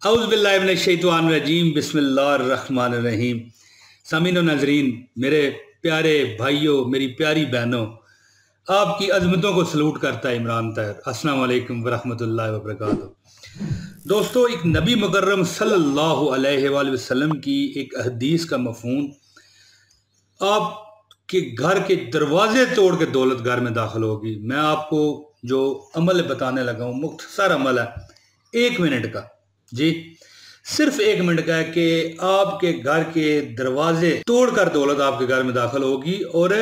औज़ुबिल्लाहि मिनश्शैतानिर्रजीम बिस्मिल्लाहिर्रहमानिर्रहीम। सामीन व नाज़रीन, मेरे प्यारे भाइयों, मेरी प्यारी बहनों, आपकी अज़मतों को सलूट करता है इमरान ताहिर। अस्सलाम वालेकुम वरहमतुल्लाहि वबरकातुहू। दोस्तों, एक नबी मुकर्रम सल्लल्लाहु अलैहि वसल्लम की एक हदीस का मफ़हूम, आपके घर के दरवाजे तोड़ के दौलत घर में दाखिल होगी। मैं आपको जो अमल बताने लगा हूँ, मुख्तसर अमल है, 1 मिनट का, जी सिर्फ 1 मिनट का है कि आपके घर के दरवाजे तोड़कर दौलत आपके घर में दाखिल होगी और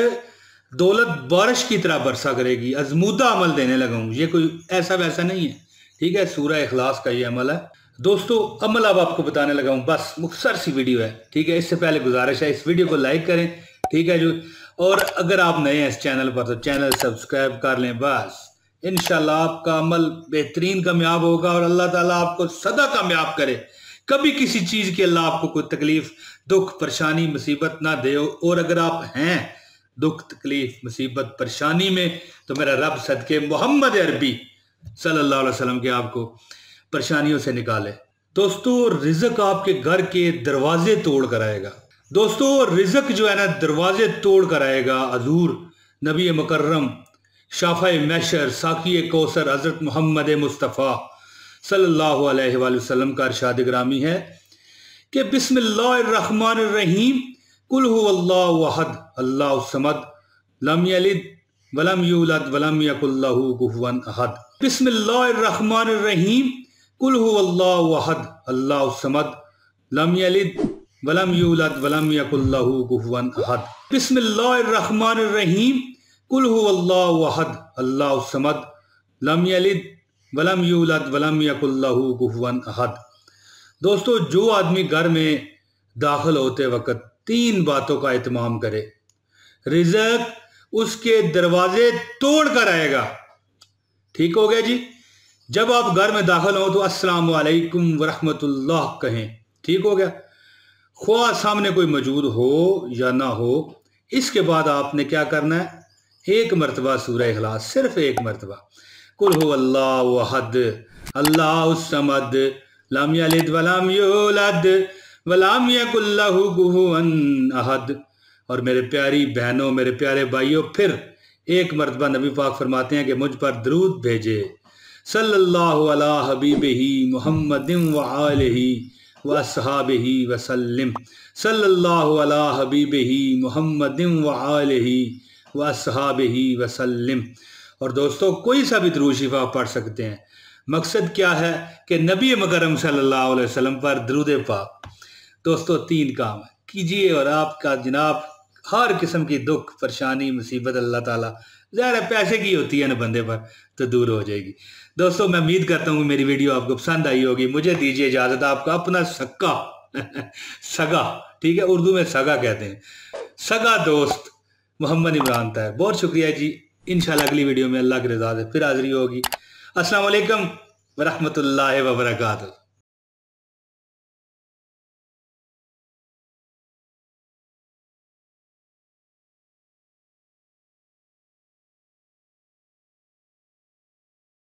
दौलत बारिश की तरह बरसा करेगी। अजमूदा अमल देने लगा हूँ, ये कोई ऐसा वैसा नहीं है, ठीक है। सूरह इखलास का ये अमल है। दोस्तों, अमल अब आपको बताने लगा हूँ, बस मुख्तसर सी वीडियो है, ठीक है। इससे पहले गुजारिश है, इस वीडियो को लाइक करें, ठीक है जो। और अगर आप नए हैं इस चैनल पर तो चैनल सब्सक्राइब कर लें। बस इंशाल्लाह आपका अमल बेहतरीन कामयाब होगा और अल्लाह ताला आपको सदा कामयाब करे। कभी किसी चीज़ की अल्लाह आपको कोई तकलीफ, दुख, परेशानी, मुसीबत ना दे। और अगर आप हैं दुख, तकलीफ, मुसीबत, परेशानी में, तो मेरा रब सदके मोहम्मद अरबी सल्लल्लाहु अलैहि वसल्लम के आपको परेशानियों से निकाले। दोस्तों, रिज़्क आपके घर के दरवाजे तोड़ कर आएगा। दोस्तों, रिज़्क जो है ना, दरवाजे तोड़ कर आएगा। हजूर नबी मुकर्रम शाफ़ा महशर साकी कौसर हज़रत मोहम्मद मुस्तफ़ा सल्लल्लाहु अलैहि वसल्लम का इरशाद गिरामी है कि बिस्मिल्लाहिर्रहमानिर्रहीम कुल हुवल्लाहु अहद अल्लाहु समद लम यलिद वलम यूलद वलम यकुल लहू कुफुवन अहद। बिस्मिल्लाहिर्रहमानिर्रहीम कुल हुवल्लाहु अहद अल्लाहु समद लम यलिद वलम यूलद वलम यकुल लहू कुफुवन अहद। बिस्मिल्लाहिर्रहमानिर्रहीम कुल हुवल्लाहु अहद अल्लाहु समद लम यलिद वलम यूलद वलम यकुल लहू कुफुवन अहद। दोस्तों, जो आदमी घर में दाखिल होते वक्त 3 बातों का एहतमाम करे, रिज़्क उसके दरवाजे तोड़ कर आएगा। ठीक हो गया जी। जब आप घर में दाखिल हो तो अस्सलाम वालेकुम वरहमतुल्लाह कहें, ठीक हो गया। ख्वाह सामने कोई मौजूद हो या ना हो, इसके बाद आपने क्या करना है, 1 मरतबा सूरह इखलास, सिर्फ 1 मरतबा, कुल हुवल्लाहु अहद अल्लाहु समद लम यलिद वलम यूलद वलम यकुल लहू कुफुवन अहद। और मेरे प्यारी बहनों, मेरे प्यारे भाइयों, फिर 1 मरतबा नबी पाक फरमाते हैं कि मुझ पर दरूद भेजे सल्लल्लाहु अला हबीबिही मुहम्मदिन व आलिही व अस्हाबिही वसल्लम, सल्लल्लाहु अला हबीबिही मुहम्मदिन व आलिही व अस्हाबिही वसल्लम। और दोस्तों, कोई सा भी दुरूद शिफा पढ़ सकते हैं। मकसद क्या है कि नबी मुकर्रम सल्लल्लाहु अलैहि वसल्लम पर दुरूद पाक। दोस्तों, 3 काम कीजिए और आपका जनाब हर किस्म की दुख, परेशानी, मुसीबत अल्लाह ताला, ज़ाहिर पैसे की होती है ना बंदे पर, तो दूर हो जाएगी। दोस्तों, मैं उम्मीद करता हूँ मेरी वीडियो आपको पसंद आई होगी। मुझे दीजिए इजाज़त, आपका अपना सक्का सगा, ठीक है, उर्दू में सगा कहते हैं, सगा दोस्त मोहम्मद इमरान ताहिर। बहुत शुक्रिया जी। इंशाल्लाह अगली वीडियो में अल्लाह की रज़ा से फिर हाज़िरी होगी। अस्सलाम वालेकुम वरहमतुल्लाहि वबरकातुहू।